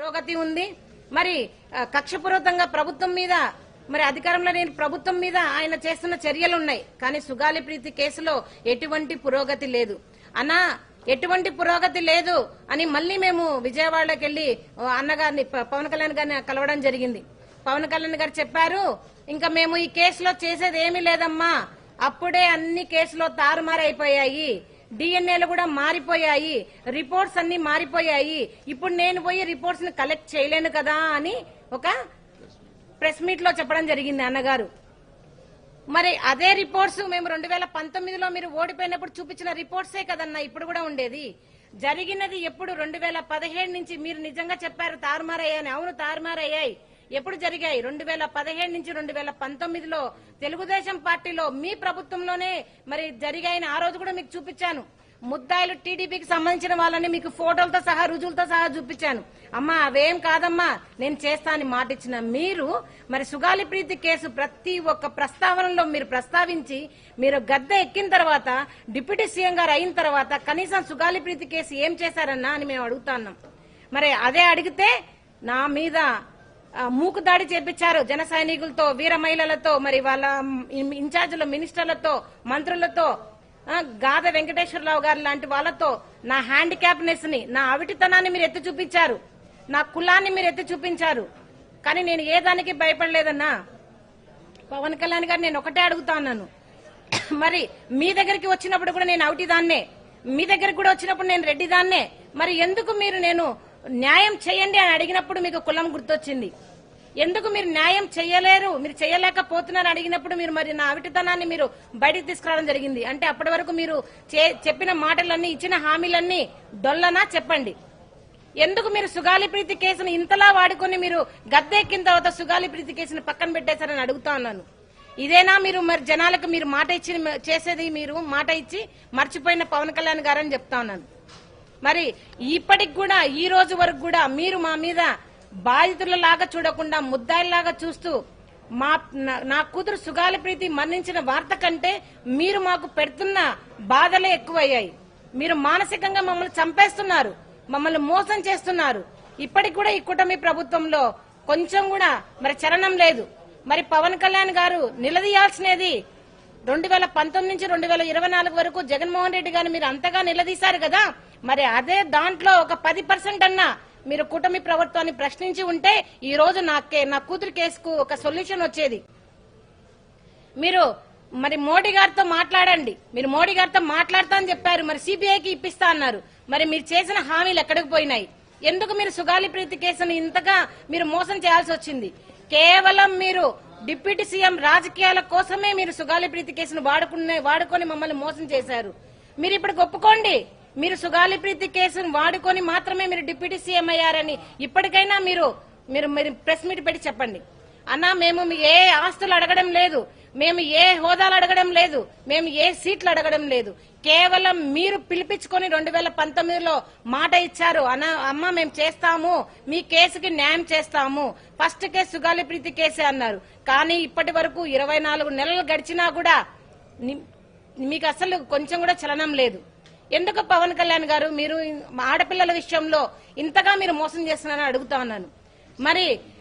పురోగతి ఉంది. మరి కక్షపూర్వకంగా ప్రభుత్వం మీద మరి అధికారంలో లేని ప్రభుత్వం మీద ఆయన చేస్తున్న చర్యలు ఉన్నాయి. కానీ సుగాలి ప్రీతి కేసులో ఎటువంటి పురోగతి లేదు అన్నా. ఎటువంటి పురోగతి లేదు అని మళ్ళీ మేము విజయవాడలోకి వెళ్లి అన్నగారిని పవన్ కళ్యాణ్ గారిని కలవడం జరిగింది. పవన్ కళ్యాణ్ గారు చెప్పారు, ఇంకా మేము ఈ కేసులో చేసేది ఏమీ లేదమ్మా, అప్పుడే అన్ని కేసులో తారుమారైపోయాయి, డిఎన్ఏలు కూడా మారిపోయాయి, రిపోర్ట్స్ అన్ని మారిపోయాయి, ఇప్పుడు నేను పోయి రిపోర్ట్స్ ని కలెక్ట్ చేయలేను కదా అని ఒక ప్రెస్ మీట్ లో చెప్పడం జరిగింది అన్నగారు. మరి అదే రిపోర్ట్స్ మేము 2019లో మీరు ఓడిపోయినప్పుడు చూపించిన రిపోర్ట్సే కదన్నా ఇప్పుడు కూడా ఉండేది. జరిగినది ఎప్పుడు 2017 నుంచి మీరు నిజంగా చెప్పారు తారుమారయ్యాయని. అవును, తారుమారయ్యాయి. ఎప్పుడు జరిగాయి? 2017 నుంచి 2019లో తెలుగుదేశం పార్టీలో మీ ప్రభుత్వంలోనే మరి జరిగాయని ఆ రోజు కూడా మీకు చూపించాను. ముద్దాయిలు టీడీపీకి సంబంధించిన వాళ్ళని మీకు ఫోటోలతో సహా రుజువులతో సహా చూపించాను. అమ్మా అవేం కాదమ్మా నేను చేస్తానని మాట ఇచ్చిన మీరు మరి సుగాలి ప్రీతి కేసు ప్రతి ఒక్క ప్రస్తావనలో మీరు ప్రస్తావించి మీరు గద్దె ఎక్కిన తర్వాత డిప్యూటీ సీఎం గారు అయిన తర్వాత కనీసం సుగాలి ప్రీతి కేసు ఏం చేశారన్నా అని మేము అడుగుతున్నాం. మరి అదే అడిగితే నా మీద మూకు దాడి చేపించారు జన సైనికులతో, వీర మహిళలతో, మరి వాళ్ళ ఇన్ఛార్జీల మినిస్టర్లతో, మంత్రులతో, గాద వెంకటేశ్వరరావు గారు లాంటి వాళ్ళతో నా హ్యాండిక్యాప్నెస్ ని, నా అవిటితనాన్ని మీరు ఎత్తి చూపించారు, నా కులాన్ని మీరు ఎత్తి చూపించారు. కానీ నేను ఏ దానికి భయపడలేదన్నా. పవన్ కళ్యాణ్ గారు నేను ఒకటే అడుగుతా ఉన్నాను, మరి మీ దగ్గరికి వచ్చినప్పుడు కూడా నేను అవిటిదాన్నే, మీ దగ్గరికి కూడా వచ్చినప్పుడు నేను రెడ్డిదాన్నే, మరి ఎందుకు మీరు నేను న్యాయం చేయండి అని అడిగినప్పుడు మీకు కులం గుర్తొచ్చింది? ఎందుకు మీరు న్యాయం చేయలేరు, మీరు చేయలేకపోతున్నారు అడిగినప్పుడు మీరు మరి నా అవిటితనాన్ని మీరు బయటికి తీసుకురావడం జరిగింది? అంటే అప్పటి వరకు మీరు చెప్పిన మాటలన్నీ, ఇచ్చిన హామీలన్నీ డొల్లనా చెప్పండి. ఎందుకు మీరు సుగాలి ప్రీతి కేసును ఇంతలా వాడుకొని మీరు గద్దెక్కిన తర్వాత సుగాలి ప్రీతి కేసును పక్కన పెట్టేశారని అడుగుతా ఉన్నాను. ఇదేనా మీరు మరి జనాలకు మీరు మాట ఇచ్చి చేసేది? మీరు మాట ఇచ్చి మర్చిపోయిన పవన్ కళ్యాణ్ గారని చెప్తా ఉన్నాను. మరి ఇప్పటికి కూడా ఈ రోజు వరకు కూడా మీరు మా మీద బాధితులలాగా చూడకుండా ముద్దాయిలాగా చూస్తూ నా కూతురు సుగాలి ప్రీతి మరణించిన వార్త కంటే మీరు మాకు పెడుతున్న బాధలే ఎక్కువయ్యాయి. మీరు మానసికంగా మమ్మల్ని చంపేస్తున్నారు, మమ్మల్ని మోసం చేస్తున్నారు. ఇప్పటికి కూడా ఈ కూటమి ప్రభుత్వంలో కొంచెం కూడా మరి చలనం లేదు. మరి పవన్ కళ్యాణ్ గారు నిలదీయాల్సినది 2019 నుంచి 2024 వరకు జగన్మోహన్ రెడ్డి గారిని మీరు అంతగా నిలదీశారు కదా, మరి అదే దాంట్లో ఒక 10% అన్నా మీరు కూటమి ప్రభుత్వాన్ని ప్రశ్నించి ఉంటే ఈ రోజు నా కూతురు కేసుకు ఒక సొల్యూషన్ వచ్చేది. మీరు మరి మోడీ గారితో మాట్లాడండి, మీరు మోడీ గారితో మాట్లాడతా అని చెప్పారు, మరి సిబిఐకి ఇప్పిస్తా అన్నారు. మరి మీరు చేసిన హామీలు ఎక్కడికి పోయినాయి? ఎందుకు మీరు సుగాలి ప్రీతి కేసును ఇంతగా మీరు మోసం చేయాల్సి వచ్చింది? కేవలం మీరు డిప్యూటీ సీఎం రాజకీయాల కోసమే మీరు సుగాలి ప్రీతి కేసును వాడుకొని మమ్మల్ని మోసం చేశారు. మీరు ఇప్పుడు ఒప్పుకోండి, మీరు సుగాలి ప్రీతి కేసును వాడుకొని మాత్రమే మీరు డిప్యూటీ సీఎం అయ్యారని ఇప్పటికైనా మీరు ప్రెస్ మీట్ పెట్టి చెప్పండి. అన్నా మేము ఏ ఆస్తులు అడగడం లేదు, మేము ఏ హోదాలు అడగడం లేదు, మేము ఏ సీట్లు అడగడం లేదు. కేవలం మీరు పిలిపించుకొని 2019లో మాట ఇచ్చారు, అమ్మ మేము చేస్తాము, మీ కేసుకి న్యాయం చేస్తాము, ఫస్ట్ కేసు సుగాలి ప్రీతి కేసే అన్నారు. కానీ ఇప్పటి వరకు 24 నెలలు గడిచినా కూడా మీకు అసలు కొంచెం కూడా చలనం లేదు. ఎందుకు పవన్ కళ్యాణ్ గారు మీరు ఆడపిల్లల విషయంలో ఇంతగా మీరు మోసం చేస్తున్నారని అడుగుతా ఉన్నాను. మరి